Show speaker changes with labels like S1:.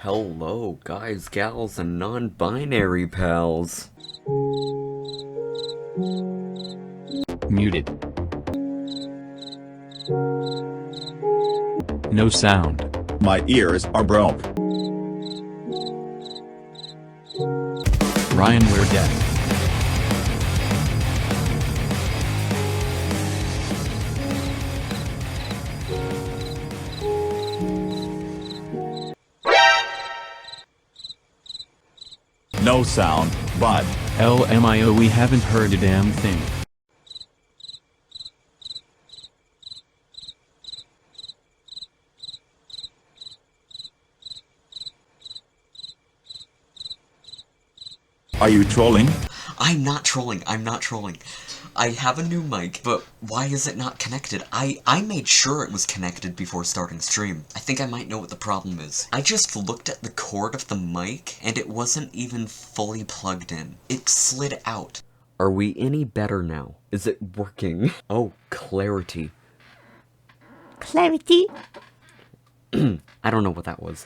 S1: Hello, guys, gals, and non-binary pals.
S2: Muted. No sound.
S3: My ears are broke.
S2: Ryan, we're dead.
S3: No sound, but
S2: LMIO, we haven't heard a damn thing.
S3: are you trolling?
S1: I'm not trolling, I have a new mic, but why is it not connected? I made sure it was connected before starting stream. I think I might know what the problem is. I just looked at the cord of the mic, and it wasn't even fully plugged in. It slid out. Are we any better now? Is it working? Oh, clarity.
S4: Clarity.
S1: I don't know what that was.